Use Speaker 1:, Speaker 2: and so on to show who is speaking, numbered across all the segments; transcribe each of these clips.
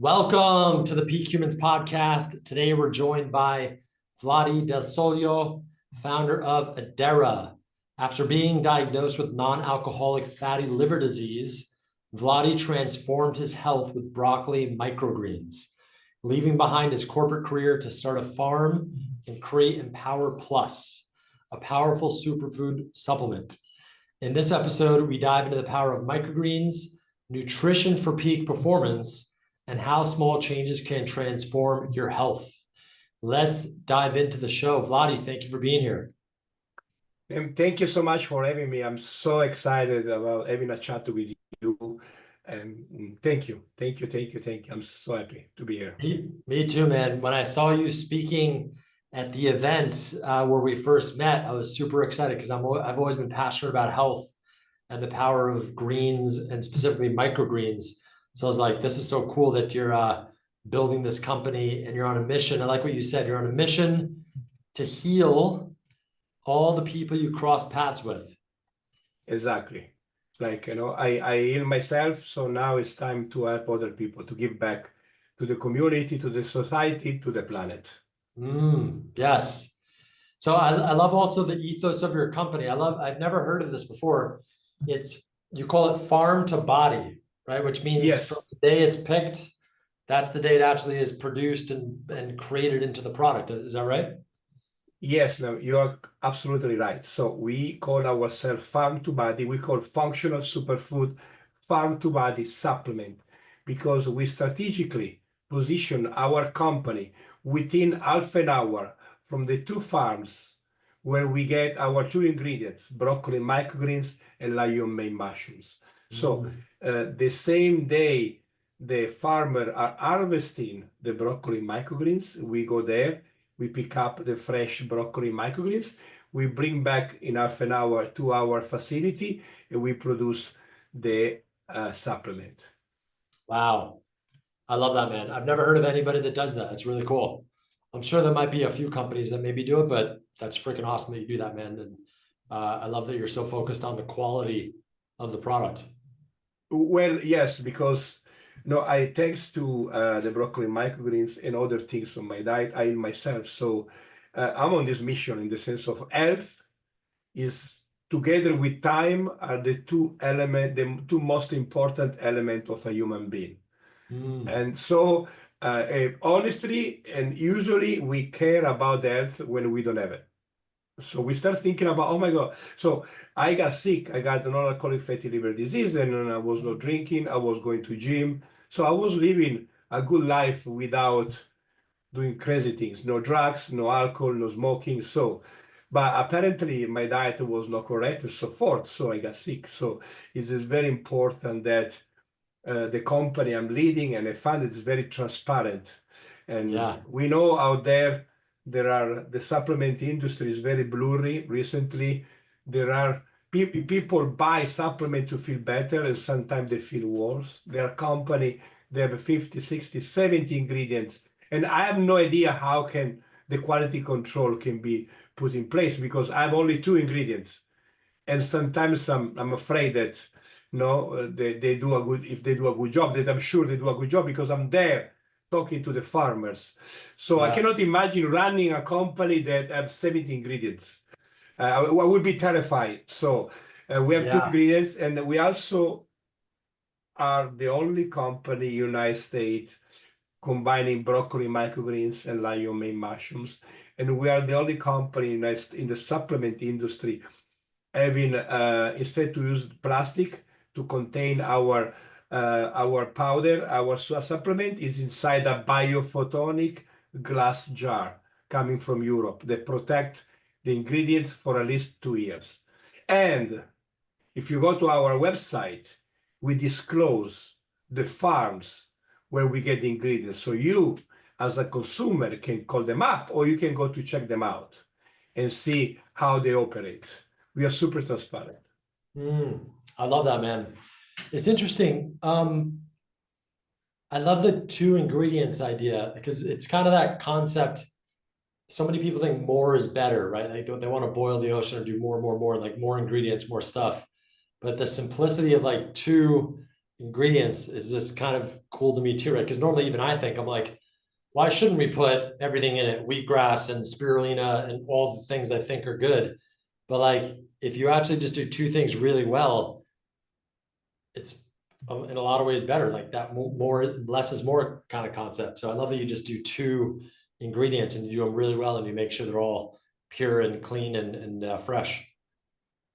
Speaker 1: Welcome to the Peak Humans podcast. Today we're joined by Vladi Delsoglio, founder of EDERRA. After being diagnosed with non-alcoholic fatty liver disease, Vladi transformed his health with broccoli microgreens, leaving behind his corporate career to start a farm and create EMPWR Plus, a powerful superfood supplement. In this episode, we dive into the power of microgreens, nutrition for peak performance, and how small changes can transform your health. Let's dive into the show. Vladi, thank you for being here.
Speaker 2: And thank you so much for having me. I'm so excited about having a chat with you. And thank you. I'm so happy to be here.
Speaker 1: Me too, man. When I saw you speaking at the event where we first met, I was super excited because I've always been passionate about health and the power of greens and specifically microgreens. So I was like, this is so cool that you're building this company and you're on a mission. I like what you said. You're on a mission to heal all the people you cross paths with.
Speaker 2: Exactly. I heal myself. So now it's time to help other people, to give back to the community, to the society, to the planet.
Speaker 1: Yes. So I love also the ethos of your company. I've never heard of this before. You call it farm to body, right? Which means
Speaker 2: Yes.
Speaker 1: From the day it's picked, that's the day it actually is produced and created into the product. Is that right?
Speaker 2: Yes, no, you are absolutely right. So we call ourselves farm to body. We call functional superfood farm to body supplement because we strategically position our company within half an hour from the two farms where we get our two ingredients, broccoli microgreens and lion mane mushrooms. So the same day the farmer are harvesting the broccoli microgreens, we go there, we pick up the fresh broccoli microgreens, we bring back in half an hour to our facility, and we produce the supplement.
Speaker 1: Wow. I love that, man. I've never heard of anybody that does that. It's really cool. I'm sure there might be a few companies that maybe do it, but that's freaking awesome that you do that, man. And I love that you're so focused on the quality of the product.
Speaker 2: Well, yes, because I thanks to the broccoli microgreens and other things on my diet, I myself. So I'm on this mission in the sense of health is together with time are the two most important element of a human being. And so honestly, and usually we care about health when we don't have it. So we start thinking about, oh my God. So I got sick. I got non-alcoholic fatty liver disease, and I was not drinking. I was going to gym. So I was living a good life without doing crazy things. No drugs, no alcohol, no smoking. So, but apparently my diet was not correct and so forth. So I got sick. So it is very important that the company I'm leading and I find it's very transparent. And we know out there, the supplement industry is very blurry. Recently, there are people buy supplement to feel better, and sometimes they feel worse. There are company, they have 50, 60, 70 ingredients. And I have no idea how can the quality control can be put in place because I have only two ingredients. And sometimes I'm afraid that they do a good, if they do a good job, that I'm sure they do a good job because I'm there talking to the farmers. So I cannot imagine running a company that has 70 ingredients. I would be terrified. So we have two ingredients, and we also are the only company in the United States combining broccoli microgreens and lion mane mushrooms. And we are the only company in the supplement industry having, instead to use plastic to contain our powder, our supplement is inside a biophotonic glass jar coming from Europe that protect the ingredients for at least 2 years. And if you go to our website, we disclose the farms where we get the ingredients. So you, as a consumer, can call them up or you can go to check them out and see how they operate. We are super transparent.
Speaker 1: I love that, man. It's interesting. I love the two ingredients idea because it's kind of that concept. So many people think more is better, right? Like they want to boil the ocean and do more, like more ingredients, more stuff. But the simplicity of like two ingredients is just kind of cool to me too, right? Because normally even I think I'm like, why shouldn't we put everything in it? Wheatgrass and spirulina and all the things I think are good. But like if you actually just do two things really well, it's in a lot of ways better, like that more less is more kind of concept. So I love that you just do two ingredients and you do them really well and you make sure they're all pure and clean and fresh.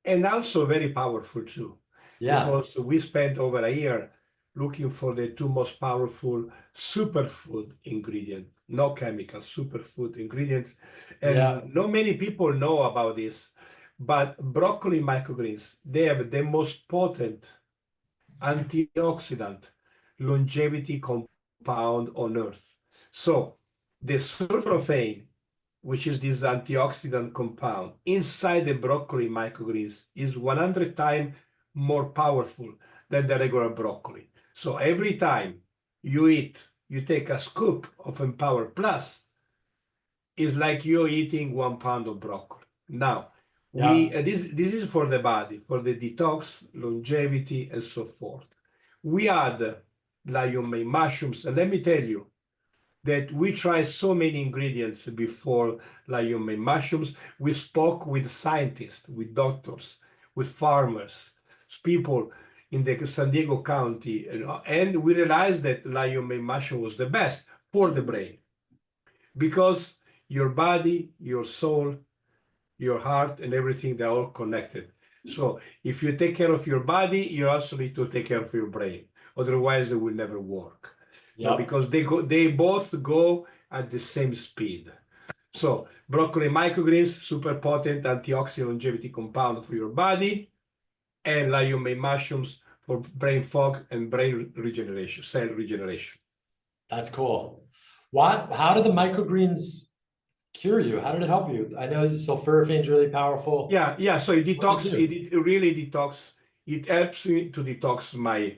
Speaker 2: And also very powerful too,
Speaker 1: Yeah.
Speaker 2: because we spent over a year looking for the two most powerful superfood ingredient, no chemical, superfood ingredients.
Speaker 1: Yeah.
Speaker 2: And not many people know about this, but broccoli microgreens, they have the most potent antioxidant longevity compound on earth. So the sulforaphane, which is this antioxidant compound inside the broccoli microgreens, is 100 times more powerful than the regular broccoli. So every time you eat, you take a scoop of Empower Plus, it's like you're eating 1 pound of broccoli. Now,
Speaker 1: Yeah.
Speaker 2: this is for the body, for the detox, longevity, and so forth. We add lion mane mushrooms, and let me tell you that we tried so many ingredients before lion mane mushrooms. We spoke with scientists, with doctors, with farmers, people in the San Diego County, and we realized that lion mane mushroom was the best for the brain because your body, your soul, your heart, and everything, they're all connected. So if you take care of your body, you also need to take care of your brain. Otherwise, it will never work. No,
Speaker 1: Yeah.
Speaker 2: because they both go at the same speed. So broccoli microgreens, super potent antioxidant longevity compound for your body, and lion mane mushrooms for brain fog and brain regeneration, cell regeneration.
Speaker 1: That's cool. How did the microgreens cure you? How did it help you? I know sulforaphane is really powerful.
Speaker 2: Yeah. So it
Speaker 1: What
Speaker 2: detox.
Speaker 1: did it do?
Speaker 2: It really detox. It helps me to detox my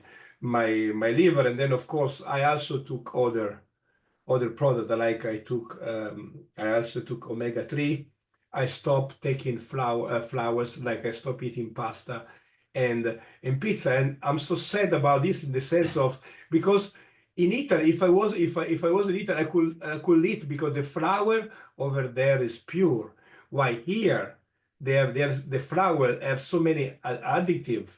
Speaker 2: liver, and then of course I also took other products. Like I also took omega-3. I stopped taking flours. Like I stopped eating pasta and pizza. And I'm so sad about this in the sense of because in Italy, if I was in Italy, I could eat because the flour over there is pure. Why here the flour have so many additive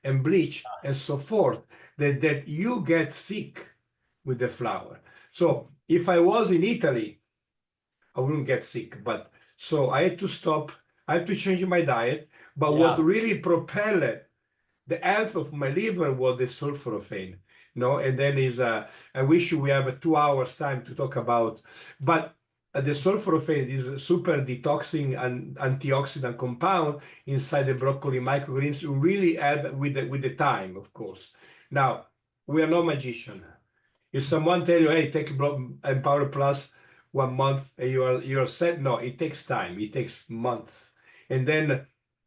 Speaker 2: and bleach and so forth that you get sick with the flour. So if I was in Italy, I wouldn't get sick. But so I had to stop. I had to change my diet. But what
Speaker 1: Yeah.
Speaker 2: really propelled the health of my liver was the sulforaphane. No, and then I wish we have a 2 hours time to talk about. But the sulforaphane is a super detoxing and antioxidant compound inside the broccoli microgreens. Really help with the time, of course. Now we are no magician. If someone tell you, hey, take Empower Plus 1 month and you're set, no, it takes time. It takes months. And then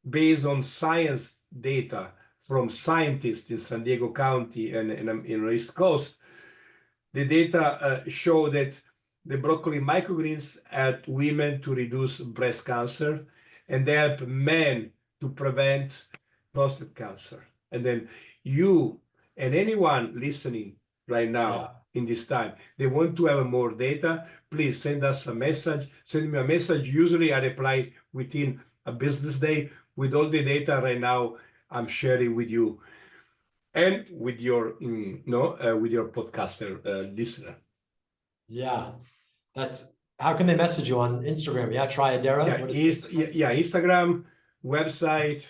Speaker 2: based on science data from scientists in San Diego County and in the East Coast, the data show that the broccoli microgreens help women to reduce breast cancer and they help men to prevent prostate cancer. And then you and anyone listening right
Speaker 1: Yeah.
Speaker 2: now in this time, they want to have more data, please send us a message. Send me a message. Usually I reply within a business day with all the data right now I'm sharing with you and with your with your podcaster listener.
Speaker 1: Yeah. That's how can they message you on Instagram? Yeah, try EDERRA.
Speaker 2: Yeah,
Speaker 1: What is
Speaker 2: Instagram, website,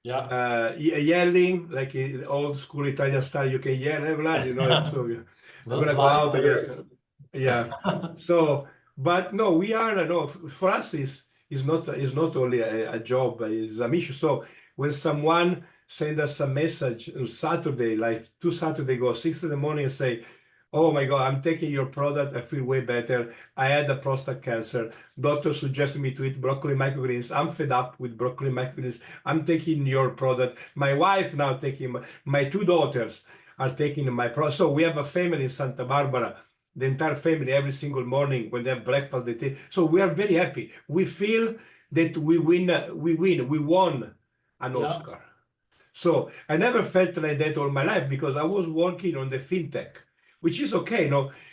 Speaker 1: Yeah.
Speaker 2: yelling like old school Italian style. You can yell, hey, Vladi, so I'm gonna go
Speaker 1: Vladi
Speaker 2: out again. Yeah. So, but no, we are no. For us, is not only a job, it's a mission. So when someone send us a message on Saturday, like 2 Saturday ago, 6 in the morning, and say, "Oh my God, I'm taking your product. I feel way better. I had a prostate cancer. Doctor suggested me to eat broccoli microgreens. I'm fed up with broccoli microgreens. I'm taking your product. My wife now taking my two daughters are taking my product. So we have a family in Santa Barbara. The entire family every single morning when they have breakfast, they take. So we are very happy. We feel that we won an
Speaker 1: Yeah.
Speaker 2: Oscar. So I never felt like that all my life because I was working on the fintech, which is okay.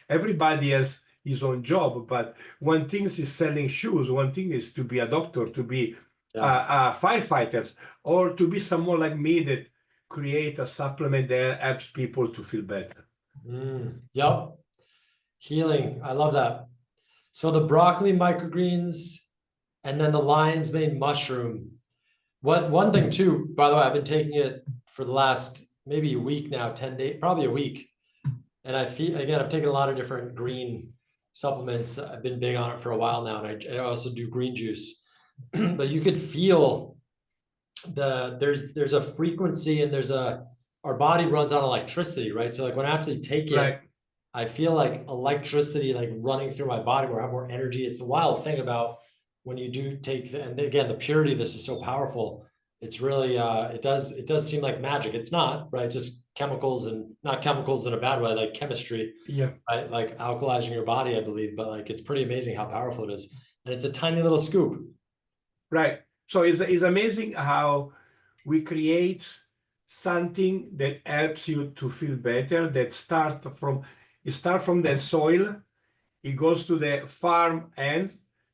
Speaker 2: Everybody has his own job, but one thing is selling shoes. One thing is to be a doctor, to be firefighters, or to be someone like me that create a supplement that helps people to feel better.
Speaker 1: Yep. Healing. I love that. So the broccoli microgreens and then the lion's mane mushroom. One thing too, by the way, I've been taking it for the last maybe a week now, 10 days, probably a week. And I feel, again, I've taken a lot of different green supplements. I've been big on it for a while now. And I also do green juice. But you could feel there's a frequency and our body runs on electricity, right? So like when I actually take it,
Speaker 2: Right.
Speaker 1: I feel like electricity like running through my body where I have more energy. It's a wild thing about when you do take and again, the purity of this is so powerful. It's really it does seem like magic. It's not, right? Just chemicals, and not chemicals in a bad way, like chemistry,
Speaker 2: Yeah.
Speaker 1: right? Like alkalizing your body, I believe, but like it's pretty amazing how powerful it is. And it's a tiny little scoop.
Speaker 2: Right. So it's amazing how we create something that helps you to feel better, that start from the soil, it goes to the farm end,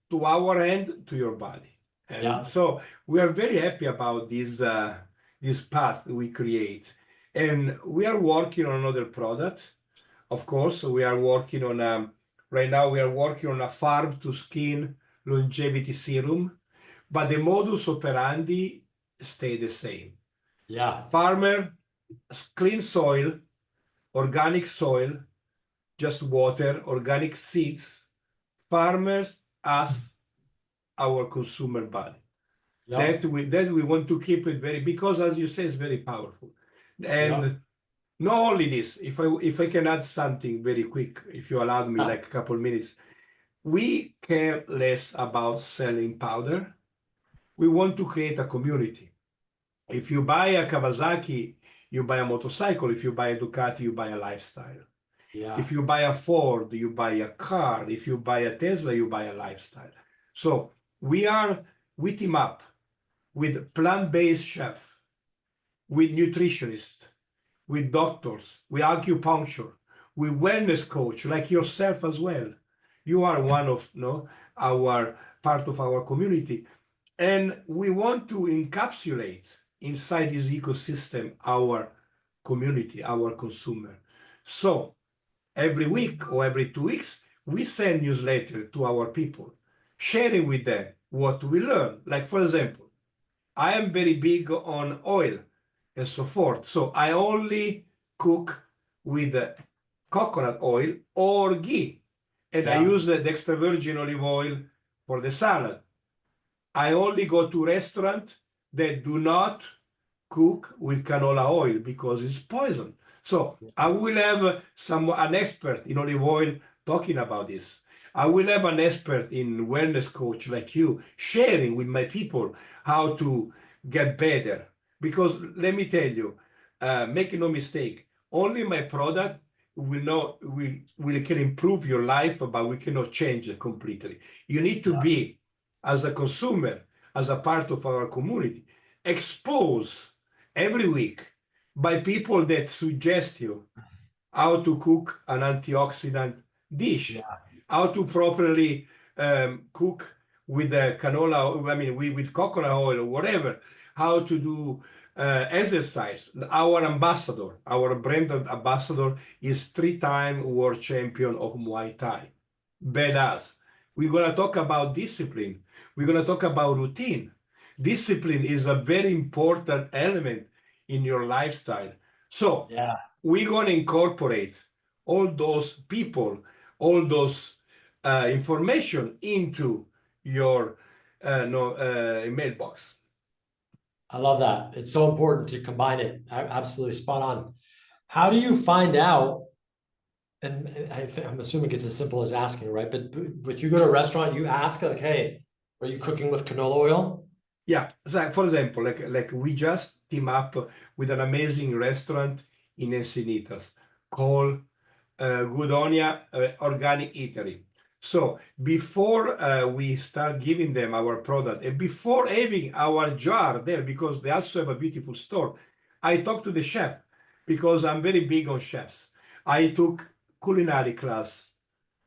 Speaker 2: to our end, to your body. And
Speaker 1: Yeah.
Speaker 2: so we are very happy about this path we create. And we are working on another product. Of course, we are working on right now we are working on a farm to skin longevity serum, but the modus operandi stay the same.
Speaker 1: Yeah.
Speaker 2: Farmer, clean soil, organic soil, just water, organic seeds. Farmers, us, our consumer body.
Speaker 1: Yep.
Speaker 2: That we want to keep it very, because as you say, it's very powerful. And
Speaker 1: Yep.
Speaker 2: not only this, if I can add something very quick, if you allowed me like a couple minutes, we care less about selling powder. We want to create a community. If you buy a Kawasaki, you buy a motorcycle. If you buy a Ducati, you buy a lifestyle.
Speaker 1: Yeah.
Speaker 2: If you buy a Ford, you buy a car. If you buy a Tesla, you buy a lifestyle. So we team up with plant-based chefs, with nutritionists, with doctors, with acupuncture, with wellness coach like yourself as well. You are one of our part of our community. And we want to encapsulate inside this ecosystem our community, our consumer. So every week or every 2 weeks, we send newsletter to our people, sharing with them what we learn. Like, for example, I am very big on oil and so forth. So I only cook with coconut oil or ghee. And I use the extra virgin olive oil for the salad. I only go to restaurants that do not cook with canola oil because it's poison. So I will have an expert in olive oil talking about this. I will have an expert in wellness coach like you sharing with my people how to get better. Because let me tell you, make no mistake, only my product will can improve your life, but we cannot change it completely. You need to be, as a consumer, as a part of our community, exposed every week by people that suggest you how to cook an antioxidant dish, how to properly cook with canola, with coconut oil or whatever, how to do exercise. Our ambassador, our brand ambassador, is 3-time world champion of Muay Thai. Badass. We're going to talk about discipline. We're going to talk about routine. Discipline is a very important element in your lifestyle. So we're going to incorporate all those people, all those information into your mailbox.
Speaker 1: I love that. It's so important to combine it. Absolutely spot on. How do you find out? And I'm assuming it's as simple as asking, right? But you go to a restaurant, you ask like, "Hey, are you cooking with canola oil?"
Speaker 2: Yeah. So for example, like we just team up with an amazing restaurant in Encinitas called Gudonia Organic Eatery. So before we start giving them our product, and before having our jar there, because they also have a beautiful store, I talked to the chef because I'm very big on chefs. I took culinary class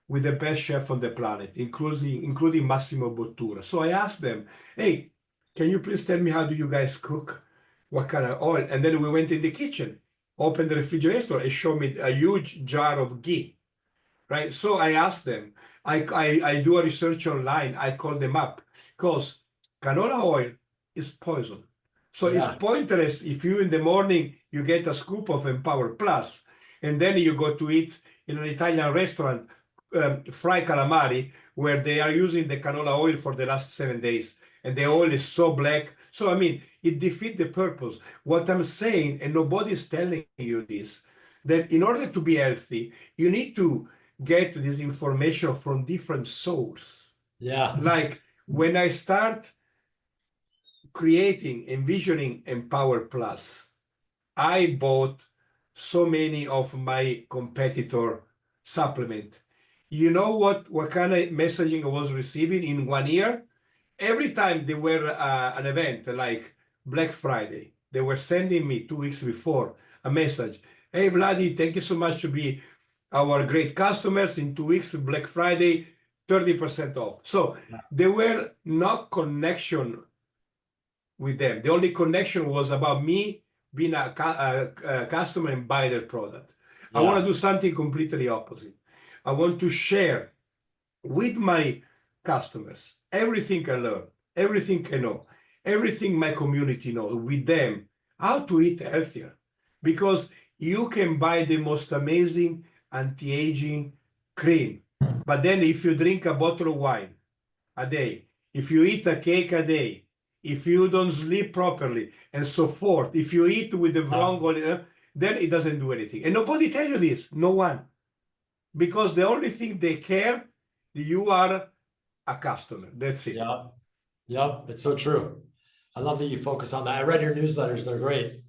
Speaker 2: with the best chef on the planet, including Massimo Bottura. So I asked them, hey, can you please tell me how do you guys cook? What kind of oil? And then we went in the kitchen, opened the refrigerator, and showed me a huge jar of ghee, right? So I asked them, I do a research online, I call them up, because canola oil is poison. So it's
Speaker 1: Yeah.
Speaker 2: pointless if you in the morning you get a scoop of Empower Plus, and then you go to eat in an Italian restaurant fried calamari where they are using the canola oil for the last 7 days, and the oil is so black. So I mean, it defeats the purpose. What I'm saying, and nobody's telling you this, that in order to be healthy, you need to get this information from different sources.
Speaker 1: Yeah.
Speaker 2: Like when I start creating, envisioning Empower Plus, I bought so many of my competitor supplement. You know what kind of messaging I was receiving in 1 year? Every time they were an event like Black Friday, they were sending me 2 weeks before a message. Hey, Vladi, thank you so much to be our great customers. In 2 weeks, Black Friday, 30% off. So
Speaker 1: Yeah.
Speaker 2: there were no connection with them. The only connection was about me being a customer and buy their product. I want
Speaker 1: Yeah.
Speaker 2: to do something completely opposite. I want to share with my customers everything I learn, everything I know, everything my community knows with them, how to eat healthier. Because you can buy the most amazing anti-aging cream, but then if you drink a bottle of wine a day, if you eat a cake a day, if you don't sleep properly, and so forth, if you eat with the wrong oil, then it doesn't do anything. And nobody tell you this, no one. Because the only thing they care, you are a customer. That's it.
Speaker 1: Yeah. Yep. It's so true. I love that you focus on that. I read your newsletters. They're great.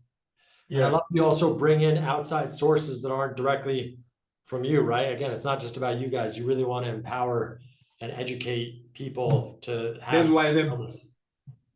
Speaker 1: And I
Speaker 2: Yeah.
Speaker 1: love you also bring in outside sources that aren't directly from you, right? Again, it's not just about you guys. You really want to empower and educate people to
Speaker 2: That's
Speaker 1: have
Speaker 2: why it's,
Speaker 1: wellness.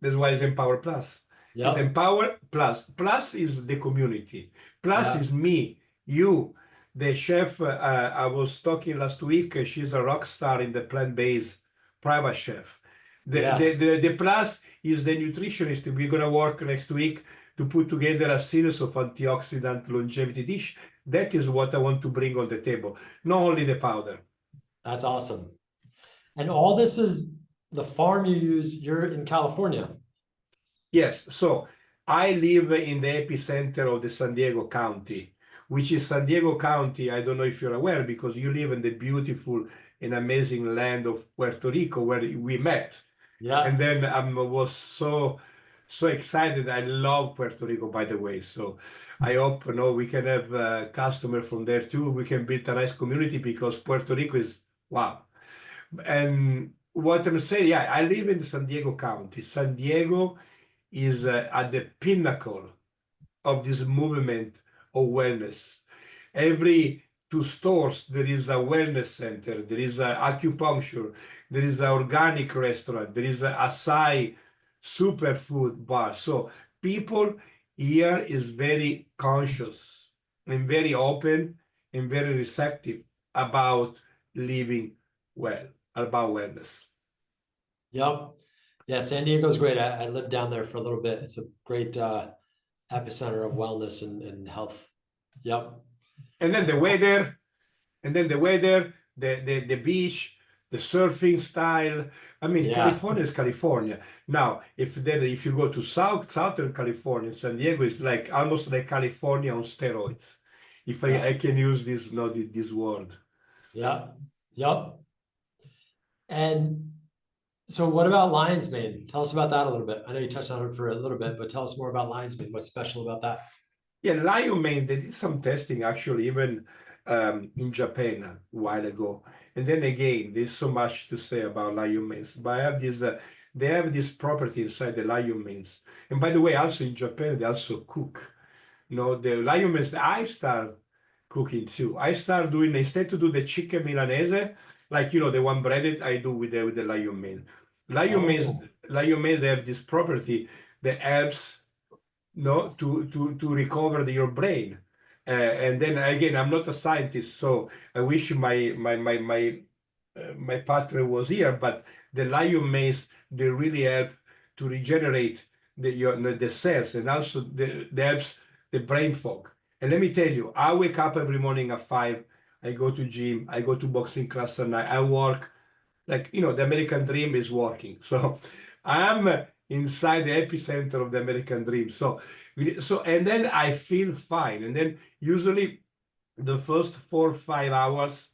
Speaker 2: that's why it's Empower Plus. It's
Speaker 1: Yep.
Speaker 2: Empower Plus. Plus is the community. Plus
Speaker 1: Yeah.
Speaker 2: is me, you, the chef. I was talking last week. She's a rock star in the plant-based private chef.
Speaker 1: Yeah.
Speaker 2: The plus is the nutritionist. We're gonna work next week to put together a series of antioxidant longevity dish. That is what I want to bring on the table. Not only the powder.
Speaker 1: That's awesome. And all this is the farm you use, you're in California.
Speaker 2: Yes, so I live in the epicenter of the San Diego County, which is San Diego County. I don't know if you're aware because you live in the beautiful and amazing land of Puerto Rico where we met. And
Speaker 1: Yeah.
Speaker 2: then I was so excited. I love Puerto Rico, by the way. So I hope we can have a customer from there too. We can build a nice community because Puerto Rico is wow. And what I'm saying, yeah, I live in San Diego County. San Diego is at the pinnacle of this movement of wellness. Every 2 stores, there is a wellness center, there is a acupuncture, there is an organic restaurant, there is a acai superfood bar. So people here is very conscious and very open and very receptive about living well, about wellness.
Speaker 1: Yep. Yeah. San Diego's great. I lived down there for a little bit. It's a great epicenter of wellness and health. Yep.
Speaker 2: And then the weather, the beach, the surfing style. I mean,
Speaker 1: Yeah.
Speaker 2: California is California. Now, if you go to Southern California, San Diego is like almost like California on steroids. If
Speaker 1: Yeah.
Speaker 2: I can use this, not this word.
Speaker 1: Yeah. Yep. And so what about lion's mane? Tell us about that a little bit. I know you touched on it for a little bit, but tell us more about lion's mane. What's special about that?
Speaker 2: Yeah, lion mane, they did some testing actually, even in Japan a while ago. And then again, there's so much to say about lion manes. But I have this, they have this property inside the lion manes. And by the way, also in Japan, they also cook. The lion manes, I start cooking too. I start doing, instead to do the chicken Milanese, like, the one breaded, I do with the lion mane. Lion manes,
Speaker 1: Oh,
Speaker 2: lion manes, they have this property that helps no, to recover your brain. And then again, I'm not a scientist, so I wish my partner was here. But the lion maize, they really help to regenerate the cells, and also they helps the brain fog. And let me tell you, I wake up every morning at 5. I go to gym. I go to boxing class at night. I work like, the American dream is working. So I'm inside the epicenter of the American dream. So and then I feel fine. And then usually the first 4 or 5 hours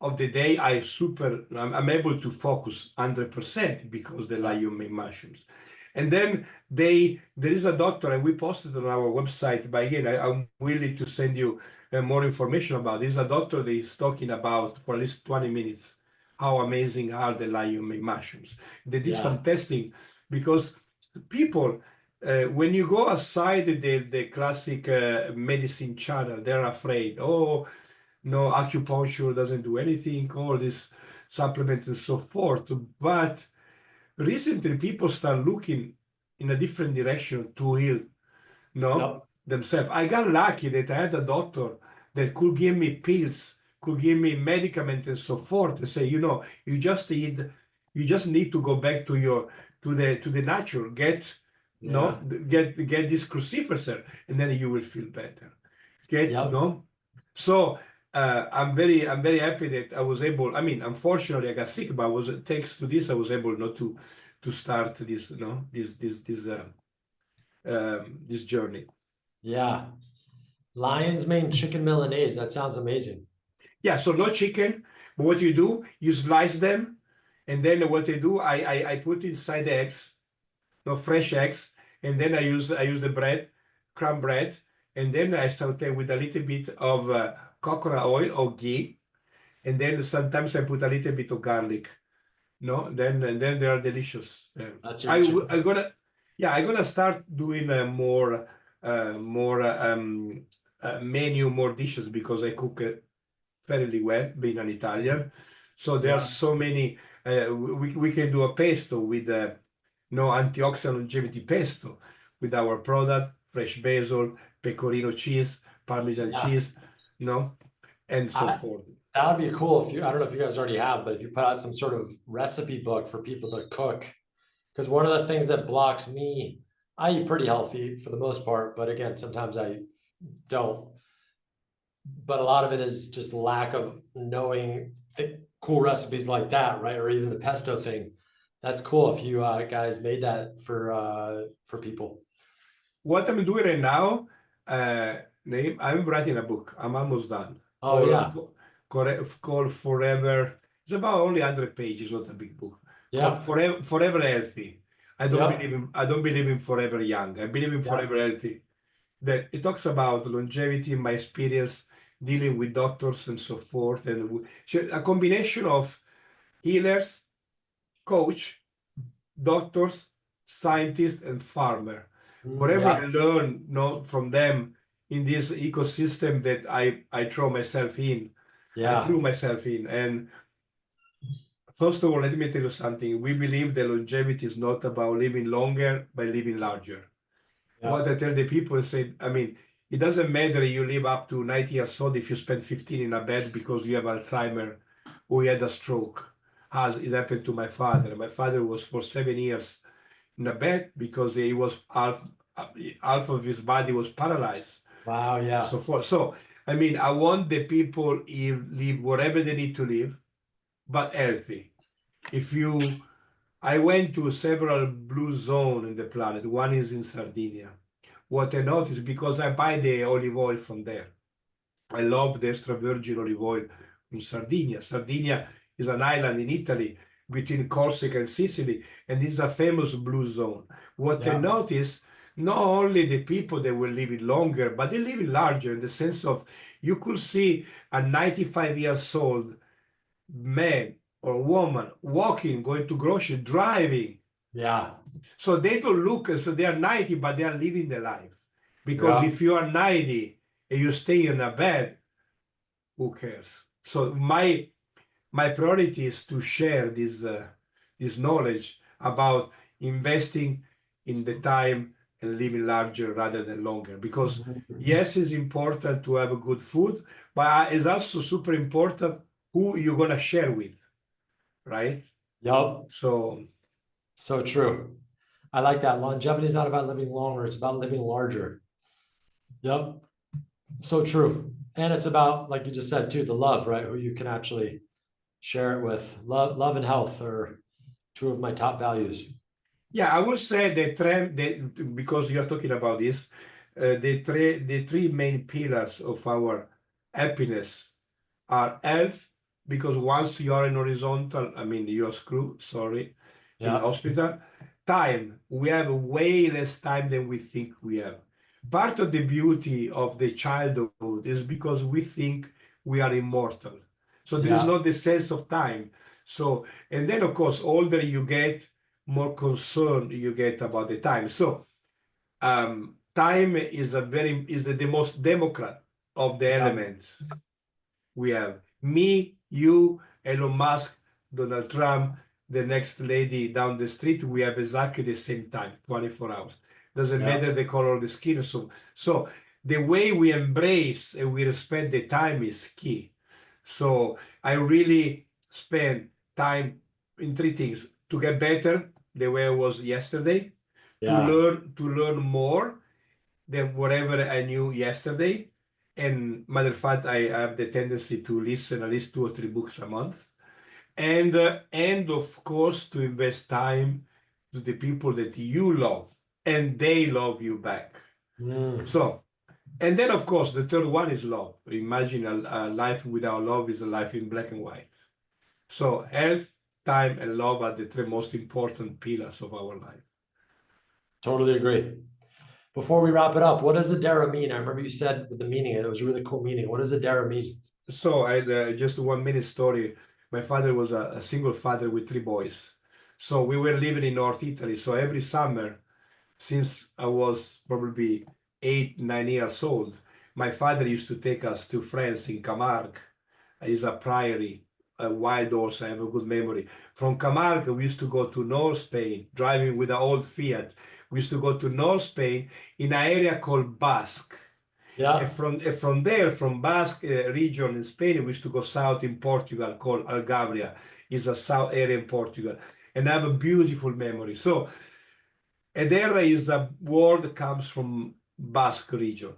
Speaker 2: of the day, I'm able to focus 100% because the
Speaker 1: Yeah.
Speaker 2: lion made mushrooms. And then there is a doctor, and we posted on our website. But again, I'm willing to send you more information about this. A doctor that is talking about for at least 20 minutes how amazing are the lion made mushrooms. They did
Speaker 1: Yeah.
Speaker 2: some testing because people, when you go outside the classic medicine channel, they're afraid. Oh, no, acupuncture doesn't do anything, all this supplement and so forth. But recently, people start looking in a different direction to heal, no,
Speaker 1: Yep.
Speaker 2: themselves. I got lucky that I had a doctor that could give me pills, could give me medicament and so forth, and say, you just need to go back to the natural, get no,
Speaker 1: Yeah.
Speaker 2: get this cruciferous, and then you will feel better. Get
Speaker 1: Yep.
Speaker 2: no. So I'm very happy that I was able. I mean, unfortunately, I got sick, but I was thanks to this, I was able not to start this, this journey.
Speaker 1: Yeah. Lion's mane chicken Milanese. That sounds amazing.
Speaker 2: Yeah, so no chicken, but what you do, you slice them, and then what I do, I put inside the eggs, no fresh eggs, and then I use the bread, crumb bread, and then I saute with a little bit of coconut oil or ghee, and then sometimes I put a little bit of garlic. No, then and then they are delicious.
Speaker 1: That's
Speaker 2: I
Speaker 1: your
Speaker 2: w-
Speaker 1: chicken.
Speaker 2: I'm gonna yeah, I'm gonna start doing more menu, more dishes because I cook fairly well, being an Italian. So there are
Speaker 1: Yeah.
Speaker 2: so many. We can do a pesto with no antioxidant longevity pesto with our product, fresh basil, pecorino cheese, Parmesan
Speaker 1: Yeah.
Speaker 2: cheese, no, and so
Speaker 1: I,
Speaker 2: forth.
Speaker 1: that would be cool if I don't know if you guys already have, but if you put out some sort of recipe book for people to cook. Because one of the things that blocks me, I eat pretty healthy for the most part, but again, sometimes I don't. But a lot of it is just lack of knowing cool recipes like that, right? Or even the pesto thing. That's cool if you guys made that for people.
Speaker 2: What I'm doing right now, Naeem, I'm writing a book. I'm almost done.
Speaker 1: Oh yeah,
Speaker 2: Called Forever. It's about only 100 pages, not a big book. Called
Speaker 1: yep,
Speaker 2: Forever Healthy.
Speaker 1: yep,
Speaker 2: I don't believe in forever young. I believe in
Speaker 1: yep.
Speaker 2: forever healthy. That it talks about longevity, my experience dealing with doctors and so forth, and a combination of healers, coach, doctors, scientists, and farmer. Whatever I
Speaker 1: Yep,
Speaker 2: learn, from them in this ecosystem that I throw myself in, I threw
Speaker 1: yeah,
Speaker 2: myself in. And first of all, let me tell you something. We believe that longevity is not about living longer, but living larger. What
Speaker 1: yep.
Speaker 2: I tell the people is, I mean, it doesn't matter you live up to 90 years old if you spend 15 in a bed because you have Alzheimer or you had a stroke, as it happened to my father. My father was for 7 years in a bed because he was half of his body was paralyzed
Speaker 1: Wow,
Speaker 2: and
Speaker 1: yeah,
Speaker 2: so forth. So I mean, I want the people live whatever they need to live, but healthy. If you, I went to several blue zones in the planet. One is in Sardinia. What I noticed, because I buy the olive oil from there, I love the extra virgin olive oil from Sardinia. Sardinia is an island in Italy between Corsica and Sicily, and it's a famous blue zone. What I
Speaker 1: yeah,
Speaker 2: noticed, not only the people that were living longer, but they live larger in the sense of you could see a 95 years old man or woman walking, going to grocery, driving.
Speaker 1: yeah,
Speaker 2: So they don't look as they are 90, but they are living the life. Because
Speaker 1: yeah.
Speaker 2: if you are 90 and you stay in a bed, who cares? So my priority is to share this knowledge about investing in the time and living larger rather than longer. Because
Speaker 1: Mhm.
Speaker 2: yes, it's important to have a good food, but it's also super important who you're gonna share with, right?
Speaker 1: Yup.
Speaker 2: So
Speaker 1: So true. I like that. Longevity is not about living longer, it's about living larger. Yep. So true. And it's about, like you just said too, the love, right? Who you can actually share it with. Love and health are two of my top values.
Speaker 2: yeah, I would say the trend that because you're talking about this, the three main pillars of our happiness are health, because once you are in horizontal, I mean you're screwed, sorry, in
Speaker 1: Yeah.
Speaker 2: hospital. Time, we have way less time than we think we have. Part of the beauty of the childhood is because we think we are immortal. So there is
Speaker 1: Yeah.
Speaker 2: not the sense of time. So, and then of course, older you get, more concern you get about the time. So time is the most democrat of the
Speaker 1: Yeah.
Speaker 2: elements. We have me, you, Elon Musk, Donald Trump, the next lady down the street. We have exactly the same time, 24 hours. Doesn't
Speaker 1: Yeah.
Speaker 2: matter the color of the skin. So the way we embrace and we respect the time is key. So I really spend time in three things: to get better the way I was yesterday,
Speaker 1: Yeah.
Speaker 2: to learn more than whatever I knew yesterday. And matter of fact, I have the tendency to listen at least 2 or 3 books a month. And of course, to invest time to the people that you love and they love you back.
Speaker 1: Mm.
Speaker 2: So, and then of course, the third one is love. Imagine a life without love is a life in black and white. So, health, time, and love are the three most important pillars of our life.
Speaker 1: Totally agree. Before we wrap it up, what does EDERRA mean? I remember you said with the meaning, it was a really cool meaning. What does EDERRA mean?
Speaker 2: So I just a 1 minute story. My father was a single father with three boys. So we were living in North Italy. So every summer, since I was probably 8, 9 years old, my father used to take us to France in Camargue. It's a priory, a wild horse. I have a good memory. From Camargue, we used to go to North Spain, driving with an old Fiat. We used to go to North Spain in an area called Basque. And
Speaker 1: Yeah.
Speaker 2: from there, from Basque region in Spain, we used to go south in Portugal called Algabria. It's a south area in Portugal. And I have a beautiful memory. So Ederra is a word that comes from Basque region.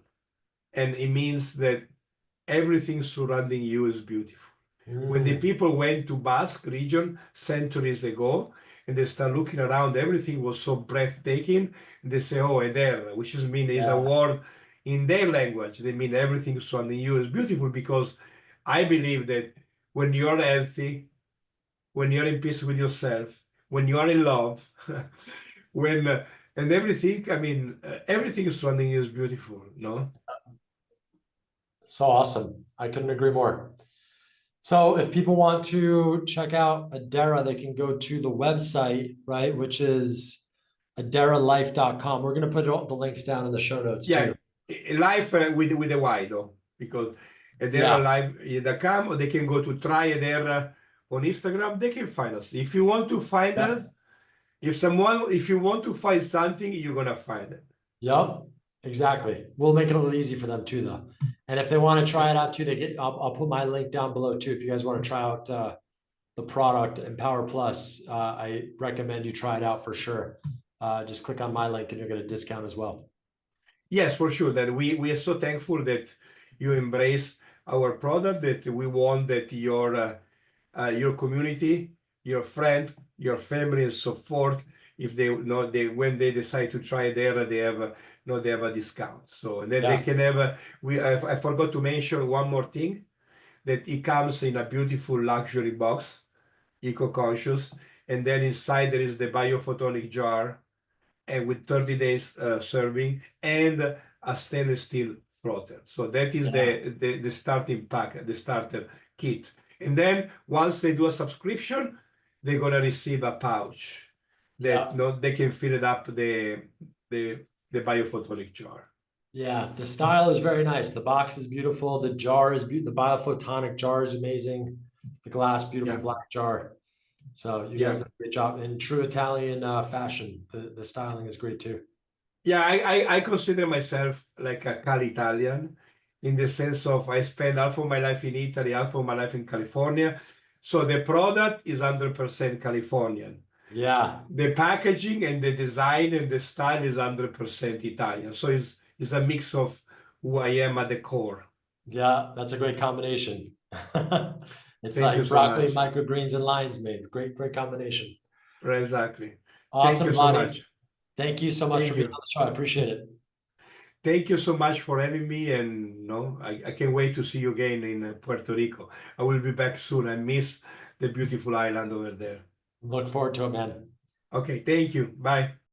Speaker 2: And it means that everything surrounding you is beautiful. When the
Speaker 1: Mm.
Speaker 2: people went to Basque region centuries ago and they start looking around, everything was so breathtaking. And they say, "Oh, Eder," which is a
Speaker 1: Yeah.
Speaker 2: word in their language. They mean everything surrounding you is beautiful, because I believe that when you're healthy, when you're in peace with yourself, when you are in love, when and everything, I mean, everything surrounding you is beautiful, no?
Speaker 1: So awesome. I couldn't agree more. So if people want to check out EDERRA, they can go to the website, right, which is EDERRAlife.com. We're going to put all the links down in the show notes
Speaker 2: Yeah,
Speaker 1: too.
Speaker 2: life with a Y though, because Ederra
Speaker 1: Yeah.
Speaker 2: live.com, or they can go to try Ederra on Instagram. They can find us. If you want to find
Speaker 1: Yeah.
Speaker 2: us, if you want to find something, you're gonna find it.
Speaker 1: Yep. Exactly. We'll make it a little easy for them too, though. And if they want to try it out too, I'll put my link down below too. If you guys want to try out the product Empower Plus, I recommend you try it out for sure. Just click on my link and you'll get a discount as well.
Speaker 2: Yes, for sure. That we are so thankful that you embrace our product. That we want that your community, your friend, your family, and so forth. If they know they when they decide to try there, they have they have a discount. So and then they
Speaker 1: Yeah.
Speaker 2: can have I forgot to mention one more thing, that it comes in a beautiful luxury box, eco-conscious, and then inside there is the biophotonic jar, and with 30 days serving, and a stainless steel frotter. So that is
Speaker 1: Yeah.
Speaker 2: the starting pack, the starter kit. And then once they do a subscription, they're gonna receive a pouch that
Speaker 1: Yeah.
Speaker 2: no they can fill it up the the biophotonic jar.
Speaker 1: Yeah. The style is very nice. The box is beautiful. The jar is beautiful. The biophotonic jar is amazing. The glass, beautiful
Speaker 2: Yeah,
Speaker 1: black jar. So you guys
Speaker 2: yeah.
Speaker 1: did a great job in true Italian fashion. The styling is great too.
Speaker 2: Yeah, I consider myself like a Cali Italian in the sense of I spend half of my life in Italy, half of my life in California. So the product is 100% Californian.
Speaker 1: Yeah.
Speaker 2: The packaging and the design and the style is 100% Italian. So it's a mix of who I am at the core.
Speaker 1: Yeah, that's a great combination. It's
Speaker 2: Thank you
Speaker 1: like
Speaker 2: so
Speaker 1: broccoli,
Speaker 2: much.
Speaker 1: microgreens, and lion's mane. Great, great combination.
Speaker 2: Right, exactly. Thank
Speaker 1: Awesome,
Speaker 2: you so
Speaker 1: Vladi.
Speaker 2: much.
Speaker 1: Thank you so much for
Speaker 2: Thank
Speaker 1: being
Speaker 2: you.
Speaker 1: on the show. I appreciate it.
Speaker 2: Thank you so much for having me. And no, I can't wait to see you again in Puerto Rico. I will be back soon. I miss the beautiful island over there.
Speaker 1: Look forward to it, man.
Speaker 2: Okay, thank you. Bye.